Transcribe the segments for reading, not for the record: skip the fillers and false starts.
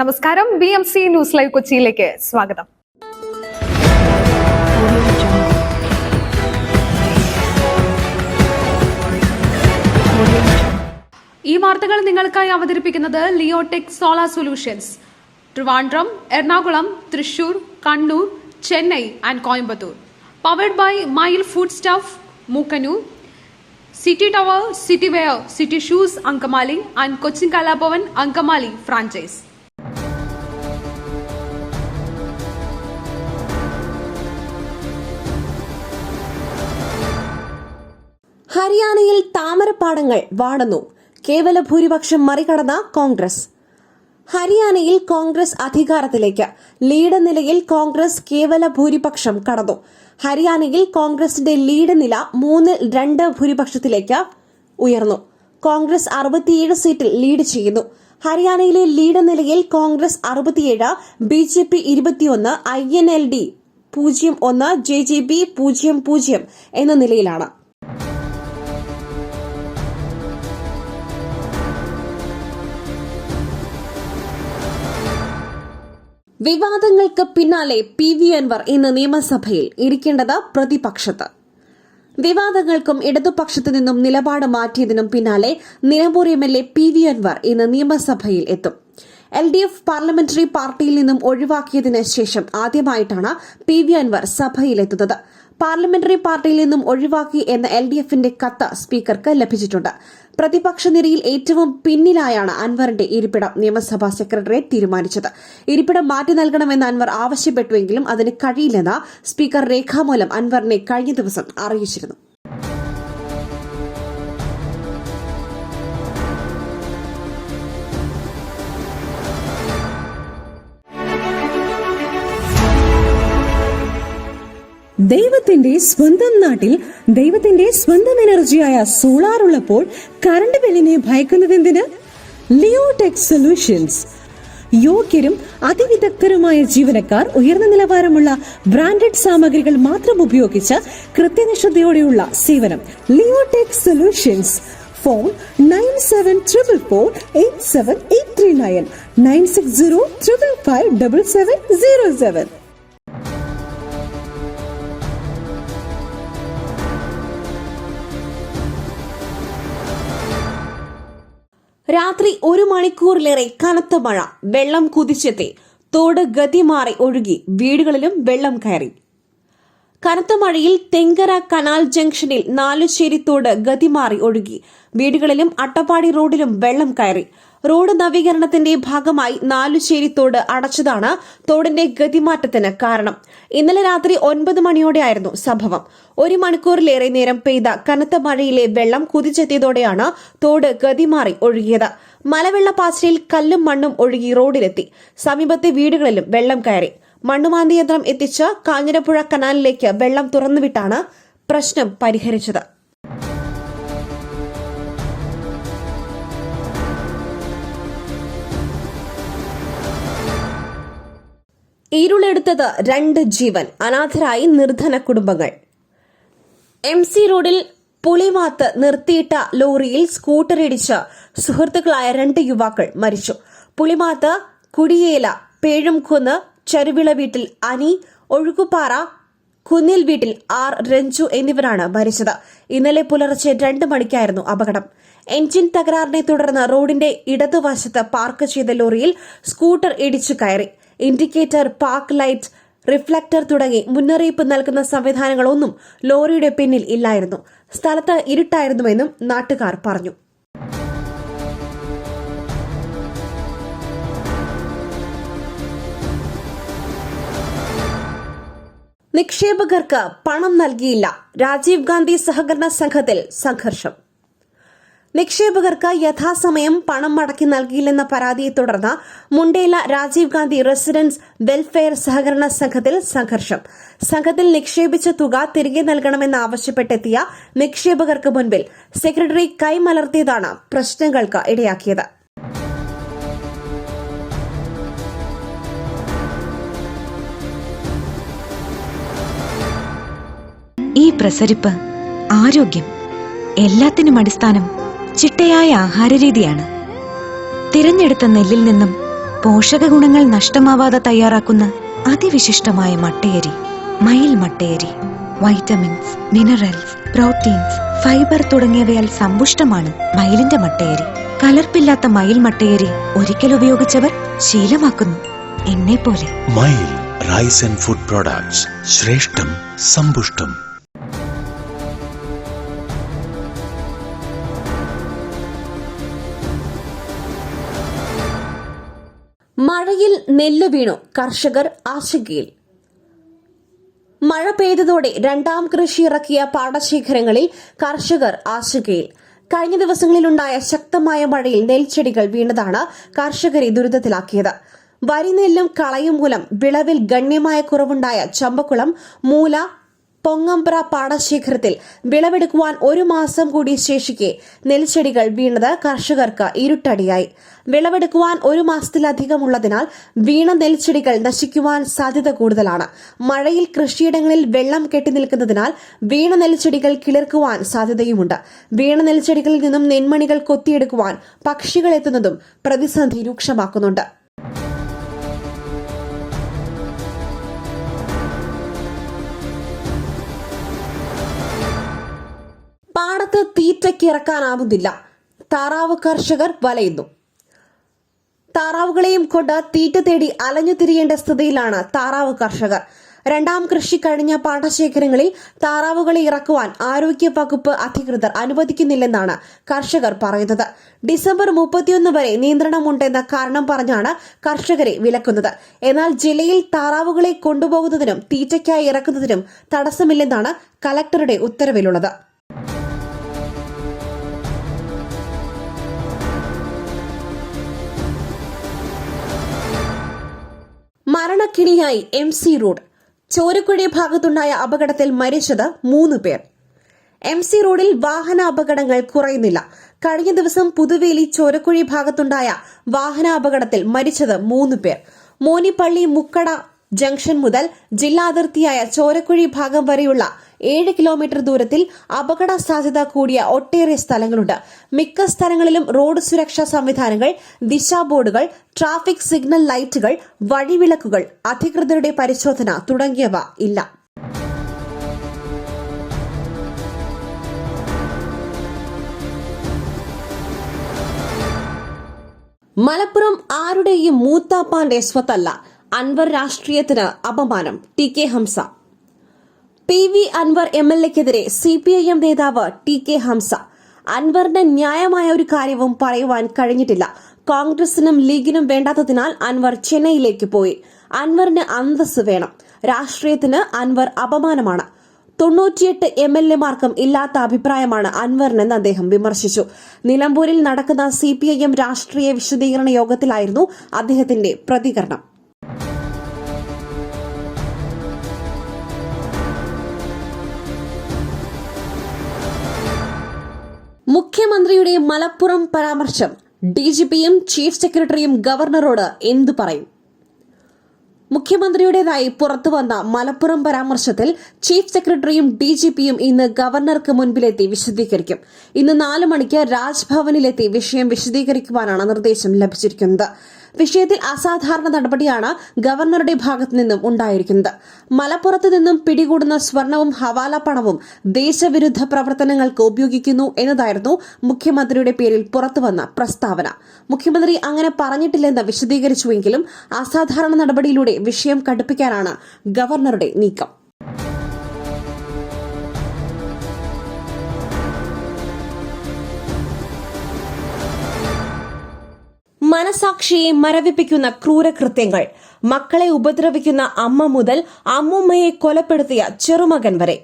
നമസ്കാരം, BMC news live കൊച്ചിയിലേക്ക് സ്വാഗതം. ഈ വാർത്തകൾ നിങ്ങൾക്കായി അവതരിപ്പിക്കുന്നത് Leotech solar solutions, Trivandrum, Ernakulam, Thrissur, Kannur, Chennai and Coimbatore. Powered by mile food stuff, Mookkannoor, City Tower, City Wear, City Shoes, Ankamali and Cochin Kalapavan, Ankamali franchise. ഹരിയാനയിൽ താമരപ്പാടങ്ങൾ വാടുന്നു. കേവല ഭൂരിപക്ഷം മറികടന്ന കോൺഗ്രസ്. ഹരിയാനയിൽ കോൺഗ്രസ് അധികാരത്തിലേക്ക്. ലീഡ് നിലയിൽ കോൺഗ്രസ് കേവല ഭൂരിപക്ഷം കടന്നു. ഹരിയാനയിൽ കോൺഗ്രസിന്റെ ലീഡ് നില 3-2 ഭൂരിപക്ഷത്തിലേക്ക് ഉയർന്നു. കോൺഗ്രസ് 67 സീറ്റിൽ ലീഡ് ചെയ്യുന്നു. ഹരിയാനയിലെ ലീഡ് നിലയിൽ കോൺഗ്രസ് 67, BJP 21, INLD 01, JJP 00 എന്ന നിലയിലാണ്. വിവാദങ്ങൾക്ക് പിന്നാലെ PV അൻവർ ഇന്ന് നിയമസഭയിൽ ഇരിക്കേണ്ടത് പ്രതിപക്ഷത്ത്. വിവാദങ്ങൾക്കും ഇടതുപക്ഷത്തു നിന്നും നിലപാട് മാറ്റിയതിനും പിന്നാലെ നിലമ്പൂർ MLA PV അൻവർ ഇന്ന് നിയമസഭയിൽ എത്തും. LDF പാർലമെന്ററി പാർട്ടിയിൽ നിന്നും ഒഴിവാക്കിയതിന് ശേഷം ആദ്യമായിട്ടാണ് PV അൻവർ സഭയിലെത്തുന്നത്. പാർലമെന്ററി പാർട്ടിയിൽ നിന്നും ഒഴിവാക്കി എന്ന LDFന്റെ കത്ത് സ്പീക്കർക്ക് ലഭിച്ചിട്ടുണ്ട്. പ്രതിപക്ഷ നിരയിൽ ഏറ്റവും പിന്നിലായാണ് അൻവറിന്റെ ഇരിപ്പിടം നിയമസഭാ സെക്രട്ടേറിയറ്റ് തീരുമാനിച്ചത്. ഇരിപ്പിടം മാറ്റി നൽകണമെന്ന് അൻവർ ആവശ്യപ്പെട്ടുവെങ്കിലും അതിന് കഴിയില്ലെന്ന് സ്പീക്കർ രേഖാമൂലം അൻവറിനെ കഴിഞ്ഞ ദിവസം അറിയിച്ചിരുന്നു. ദൈവത്തിന്റെ സ്വന്തം നാട്ടിൽ ദൈവത്തിന്റെ സ്വന്തം എനർജിയായ സോളാർ ഉള്ളപ്പോൾ കറണ്ട് ബില്ലിനെ ഭയക്കുന്നതെന്തിന്? Leotech solutions. യോഗ്യരും അതിവിദഗ്ധരുമായ ജീവനക്കാർ, ഉയർന്ന നിലവാരമുള്ള ബ്രാൻഡഡ് സാമഗ്രികൾ മാത്രം ഉപയോഗിച്ച് കൃത്യനിഷ്ഠയോടെയുള്ള സേവനം. Leotech solutions. ഫോൺ 9744487839 9605557707. രാത്രി 1 മണിക്കൂറിലേറെ കനത്ത മഴ. വെള്ളം കുതിച്ചെത്തി. തോട് ഗതിമാറി ഒഴുകി. വീടുകളിലും വെള്ളം കയറി. കനത്ത മഴയിൽ തെങ്കര കനാൽ ജംഗ്ഷനിൽ നാലുശ്ശേരി തോട് ഗതിമാറി ഒഴുകി. വീടുകളിലും അട്ടപ്പാടി റോഡിലും വെള്ളം കയറി. റോഡ് നവീകരണത്തിന്റെ ഭാഗമായി നാലുശ്ശേരി തോട് അടച്ചതാണ് തോടിന്റെ ഗതിമാറ്റത്തിന് കാരണം. ഇന്നലെ രാത്രി 9 മണിയോടെയായിരുന്നു സംഭവം. 1 മണിക്കൂറിലേറെ നേരം പെയ്ത കനത്ത മഴയിലെ വെള്ളം കുതിച്ചെത്തിയതോടെയാണ് തോട് ഗതിമാറി ഒഴുകിയത്. മലവെള്ളപ്പാച്ചിലിൽ കല്ലും മണ്ണും ഒഴുകി റോഡിലെത്തി. സമീപത്തെ വീടുകളിലും വെള്ളം കയറി. മണ്ണുമാന്തി യന്ത്രം എത്തിച്ച് കാഞ്ഞിരപ്പുഴ കനാലിലേക്ക് വെള്ളം തുറന്നുവിട്ടാണ് പ്രശ്നം പരിഹരിച്ചത്. ഇരുളെടുത്തത് 2 ജീവൻ. അനാഥരായി നിർധന കുടുംബങ്ങൾ. MC റോഡിൽ പുളിമാത്ത് നിർത്തിയിട്ട ലോറിയിൽ സ്കൂട്ടറിടിച്ച് സുഹൃത്തുക്കളായ 2 യുവാക്കൾ മരിച്ചു. പുളിമാത്ത് കുടിയേല പേഴുംകുന്ന് ചെറുവിള വീട്ടിൽ അനി, ഒഴുകുപാറ കുന്നിൽ വീട്ടിൽ R രഞ്ജു എന്നിവരാണ് മരിച്ചത്. ഇന്നലെ പുലർച്ചെ 2 മണിക്കായിരുന്നു അപകടം. എഞ്ചിൻ തകരാറിനെ തുടർന്ന് റോഡിന്റെ ഇടതുവശത്ത് പാർക്ക് ചെയ്ത ലോറിയിൽ സ്കൂട്ടർ ഇടിച്ചു കയറി. ഇൻഡിക്കേറ്റർ, പാർക്ക് ലൈറ്റ്, റിഫ്ലക്ടർ തുടങ്ങി മുന്നറിയിപ്പ് നൽകുന്ന സംവിധാനങ്ങളൊന്നും ലോറിയുടെ പിന്നിൽ ഇല്ലായിരുന്നു. സ്ഥലത്ത് ഇരുട്ടായിരുന്നുവെന്നും നാട്ടുകാർ പറഞ്ഞു. നിക്ഷേപകർക്ക് പണം നൽകിയില്ല. രാജീവ് ഗാന്ധി സഹകരണ സംഘത്തിൽ സംഘർഷം. നിക്ഷേപകർക്ക് യഥാസമയം പണം മടക്കി നൽകിയില്ലെന്ന പരാതിയെ തുടർന്ന് മുണ്ടേല രാജീവ് ഗാന്ധി റെസിഡൻസ് വെൽഫെയർ സഹകരണ സംഘത്തിൽ സംഘർഷം. സംഘത്തിൽ നിക്ഷേപിച്ച തുക തിരികെ നൽകണമെന്നാവശ്യപ്പെട്ടെത്തിയ നിക്ഷേപകർക്ക് മുൻപിൽ സെക്രട്ടറി കൈമലർത്തിയതാണ് പ്രശ്നങ്ങൾക്ക് ഇടയാക്കിയത്. ഈ പ്രസരിപ്പ്, ആരോഗ്യം, എല്ലാത്തിനും അടിസ്ഥാനം ചിട്ടയായ ആഹാരരീതിയാണ്. തിരഞ്ഞെടുത്ത നെല്ലിൽ നിന്നും പോഷക ഗുണങ്ങൾ നഷ്ടമാവാതെ തയ്യാറാക്കുന്ന അതിവിശിഷ്ടമായ മട്ടയരി മയിൽ മട്ടയരി. വൈറ്റമിൻസ്, മിനറൽസ്, പ്രോട്ടീൻസ്, ഫൈബർ തുടങ്ങിയവയാൽ സമ്പുഷ്ടമാണ് മയിലിന്റെ മട്ടയരി. കലർപ്പില്ലാത്ത മയിൽ മട്ടയരി ഒരിക്കൽ ഉപയോഗിച്ചവർ ശീലമാക്കുന്നു, എന്നെ പോലെ. മയിൽ റൈസ് ആൻഡ് ഫുഡ് പ്രോഡക്ട്സ്, ശ്രേഷ്ഠം സമ്പുഷ്ടം. മഴയിൽ നെല്ല് വീണു, കർഷകർ ആശങ്കയിൽ. മഴ പെയ്തതോടെ രണ്ടാം കൃഷി ഇറക്കിയ പാടശേഖരങ്ങളിൽ കർഷകർ ആശങ്കയിൽ. കഴിഞ്ഞ ദിവസങ്ങളിലുണ്ടായ ശക്തമായ മഴയിൽ നെൽച്ചെടികൾ വീണതാണ് കർഷകരെ ദുരിതത്തിലാക്കിയത്. വരിനെല്ലും കളയും മൂലം വിളവിൽ ഗണ്യമായ കുറവുണ്ടായ ചമ്പക്കുളം, മൂല, പൊങ്ങമ്പ്ര പാടശേഖരത്തിൽ വിളവെടുക്കുവാൻ 1 മാസം കൂടി ശേഷിക്കെ നെൽച്ചെടികൾ വീണത് കർഷകർക്ക് ഇരുട്ടടിയായി. വിളവെടുക്കുവാൻ 1 മാസത്തിലധികമുള്ളതിനാൽ വീണ നെൽച്ചെടികൾ നശിക്കുവാൻ സാധ്യത കൂടുതലാണ്. മഴയിൽ കൃഷിയിടങ്ങളിൽ വെള്ളം കെട്ടിനിൽക്കുന്നതിനാൽ വീണ നെൽച്ചെടികൾ കിളിർക്കുവാൻ സാധ്യതയുമുണ്ട്. വീണ നെൽച്ചെടികളിൽ നിന്നും നെന്മണികൾ കൊത്തിയെടുക്കുവാൻ പക്ഷികൾ എത്തുന്നതും പ്രതിസന്ധി രൂക്ഷമാക്കുന്നുണ്ട്. പാടത്ത് തീറ്റയ്ക്ക് ഇറക്കാനാവുന്നില്ല, താറാവ് കർഷകർ വലയുന്നു. താറാവുകളെയും കൊണ്ട് തീറ്റ തേടി അലഞ്ഞു തിരിയേണ്ട സ്ഥിതിയിലാണ് താറാവ് കർഷകർ. രണ്ടാം കൃഷി കഴിഞ്ഞ പാടശേഖരങ്ങളിൽ താറാവുകളെ ഇറക്കുവാൻ ആരോഗ്യ വകുപ്പ് അധികൃതർ അനുവദിക്കുന്നില്ലെന്നാണ് കർഷകർ പറയുന്നത്. ഡിസംബർ 31 വരെ നിയന്ത്രണമുണ്ടെന്ന കാരണം പറഞ്ഞാണ് കർഷകരെ വിലക്കുന്നത്. എന്നാൽ ജില്ലയിൽ താറാവുകളെ കൊണ്ടുപോകുന്നതിനും തീറ്റയ്ക്കായി ഇറക്കുന്നതിനും തടസ്സമില്ലെന്നാണ് കലക്ടറുടെ ഉത്തരവിലുള്ളത്. മരണക്കിണിയായി MC റോഡ്. ചോരക്കുഴി ഭാഗത്തുണ്ടായ അപകടത്തിൽ മരിച്ചത് 3 പേർ. MC റോഡിൽ വാഹന അപകടങ്ങൾ കുറയുന്നില്ല. കഴിഞ്ഞ ദിവസം പുതുവേലി ചോരക്കുഴി ഭാഗത്തുണ്ടായ വാഹന അപകടത്തിൽ മരിച്ചത് 3 പേർ. മോനിപ്പള്ളി മുക്കട ജംഗ്ഷൻ മുതൽ ജില്ലാ അതിർത്തിയായ ചോരക്കുഴി ഭാഗം വരെയുള്ള 7 കിലോമീറ്റർ ദൂരത്തിൽ അപകട സാധ്യത കൂടിയ ഒട്ടേറെ സ്ഥലങ്ങളുണ്ട്. മിക്ക സ്ഥലങ്ങളിലും റോഡ് സുരക്ഷാ സംവിധാനങ്ങൾ, ദിശാ ബോർഡുകൾ, ട്രാഫിക് സിഗ്നൽ ലൈറ്റുകൾ, വഴിവിളക്കുകൾ, അധികൃതരുടെ പരിശോധന തുടങ്ങിയവ ഇല്ല. മലപ്പുറം ആരുടെയും മൂത്താപ്പാന്റെ സ്വത്തല്ല, അൻവർ രാഷ്ട്രീയത്തിന് അപമാനം. TK Hamza. PV Anwar MLAക്കെതിരെ CPIM നേതാവ് TK ഹംസ. അൻവറിന് ന്യായമായ ഒരു കാര്യവും പറയുവാൻ കഴിഞ്ഞിട്ടില്ല. കോൺഗ്രസിനും ലീഗിനും വേണ്ടാത്തതിനാൽ അൻവർ ചെന്നൈയിലേക്ക് പോയി. അൻവറിന് അന്തസ് വേണം. രാഷ്ട്രീയത്തിന് അൻവർ അപമാനമാണ്. 98 MLAമാർക്കും ഇല്ലാത്ത അഭിപ്രായമാണ് അൻവറിനെന്ന് അദ്ദേഹം വിമർശിച്ചു. നിലമ്പൂരിൽ നടക്കുന്ന CPIM രാഷ്ട്രീയ വിശദീകരണ യോഗത്തിലായിരുന്നു അദ്ദേഹത്തിന്റെ പ്രതികരണം. മുഖ്യമന്ത്രിയുടെ മലപ്പുറം പരാമർശം. DGPയും ചീഫ് സെക്രട്ടറിയും ഗവർണറോട് എന്തു പറയും? മുഖ്യമന്ത്രിയുടേതായി പുറത്തുവന്ന മലപ്പുറം പരാമർശത്തിൽ ചീഫ് സെക്രട്ടറിയും DGPയും ഇന്ന് ഗവർണർക്ക് മുൻപിലെത്തി വിശദീകരിക്കും. ഇന്ന് 4 മണിക്ക് രാജ്ഭവനിലെത്തി വിഷയം വിശദീകരിക്കുവാനാണ് നിർദ്ദേശം ലഭിച്ചിരിക്കുന്നത്. വിഷയത്തിൽ അസാധാരണ നടപടിയാണ് ഗവർണറുടെ ഭാഗത്തു നിന്നും ഉണ്ടായിരിക്കുന്നത്. മലപ്പുറത്ത് നിന്നും പിടികൂടുന്ന സ്വർണവും ഹവാല പണവും ദേശവിരുദ്ധ പ്രവർത്തനങ്ങൾക്ക് ഉപയോഗിക്കുന്നു എന്നതായിരുന്നു മുഖ്യമന്ത്രിയുടെ പേരിൽ പുറത്തുവന്ന പ്രസ്താവന. മുഖ്യമന്ത്രി അങ്ങനെ പറഞ്ഞിട്ടില്ലെന്ന് വിശദീകരിച്ചുവെങ്കിലും അസാധാരണ നടപടിയിലൂടെ വിഷയം കടുപ്പിക്കാനാണ് ഗവർണറുടെ നീക്കം. മനസാക്ഷിയെ മരവിപ്പിക്കുന്ന ക്രൂരകൃത്യങ്ങൾ. മക്കളെ ഉപദ്രവിക്കുന്ന അമ്മ മുതൽ അമ്മൂമ്മയെ കൊലപ്പെടുത്തിയ ചെറുമകൻ വരെ.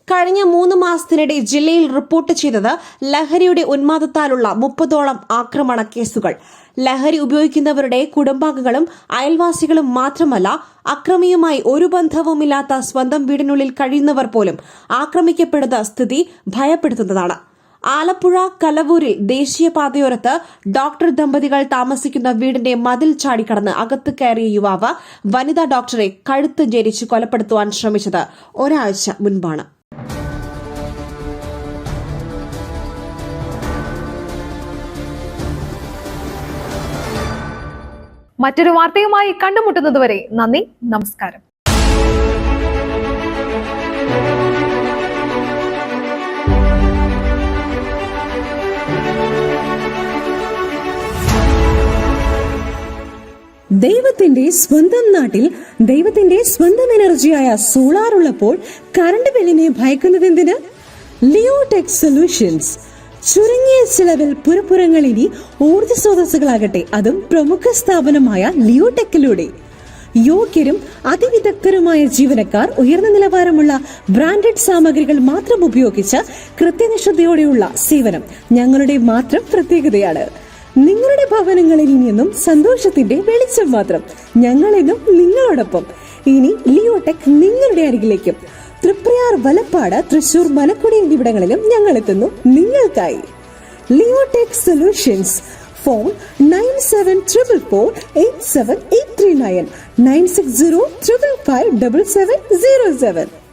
കഴിഞ്ഞ 3 മാസത്തിനിടെ ജില്ലയിൽ റിപ്പോർട്ട് ചെയ്തത് ലഹരിയുടെ ഉന്മാദത്താലുള്ള 30ഓളം ആക്രമണ കേസുകൾ. ലഹരി ഉപയോഗിക്കുന്നവരുടെ കുടുംബാംഗങ്ങളും അയൽവാസികളും മാത്രമല്ല, അക്രമിയുമായി ഒരു ബന്ധവുമില്ലാത്ത സ്വന്തം വീടിനുള്ളിൽ കഴിയുന്നവർ പോലും ആക്രമിക്കപ്പെടുന്ന സ്ഥിതി ഭയപ്പെടുത്തുന്നതാണ്. ആലപ്പുഴ കലവൂരിൽ ദേശീയപാതയോരത്ത് ഡോക്ടർ ദമ്പതികൾ താമസിക്കുന്ന വീടിന്റെ മതിൽ ചാടിക്കടന്ന് അകത്ത് കയറിയ യുവാവ് വനിതാ ഡോക്ടറെ കഴുത്ത് ഞെരിച്ച് കൊലപ്പെടുത്തുവാൻ ശ്രമിച്ചത് ഒരാഴ്ച മുൻപാണ്. മറ്റൊരു വാർത്തയുമായി കണ്ടുമുട്ടുന്നതുവരെ നന്ദി, നമസ്കാരം. ദൈവത്തിന്റെ സ്വന്തം നാട്ടിൽ ദൈവത്തിന്റെ സ്വന്തം എനർജിയായ സോളാർ ഉള്ളപ്പോൾ കറണ്ട് ബില്ലിനെ ഭയക്കുന്നതെന്തിന്? Leotech solutions. ചുരുങ്ങിയ ചിലവിൽ പുരപ്പുറങ്ങൾ ഇനി ഊർജ്ജ സ്രോതസ്സുകളാകട്ടെ, അതും പ്രമുഖ സ്ഥാപനമായ ലിയോടെക്കിലൂടെ. യോഗ്യരും അതിവിദഗ്ധരുമായ ജീവനക്കാർ, ഉയർന്ന നിലവാരമുള്ള ബ്രാൻഡഡ് സാമഗ്രികൾ മാത്രം ഉപയോഗിച്ച് കൃത്യനിഷ്ഠതയോടെയുള്ള സേവനം ഞങ്ങളുടെ മാത്രം പ്രത്യേകതയാണ്. നിങ്ങളുടെ ഭവനങ്ങളിൽ ഇനിയെന്നും സന്തോഷത്തിന്റെ വെളിച്ചം മാത്രം. ഞങ്ങളെന്നും നിങ്ങളോടൊപ്പം. ഇനി ലിയോടെക് നിങ്ങളുടെ അരികിലേക്കും. തൃപ്രയാർ, വലപ്പാട്, തൃശൂർ, മലക്കുടി എന്നിവിടങ്ങളിലും ഞങ്ങൾ എത്തുന്നു നിങ്ങൾക്കായി. Leotech solutions. ഫോൺ 9744487839 96055577707.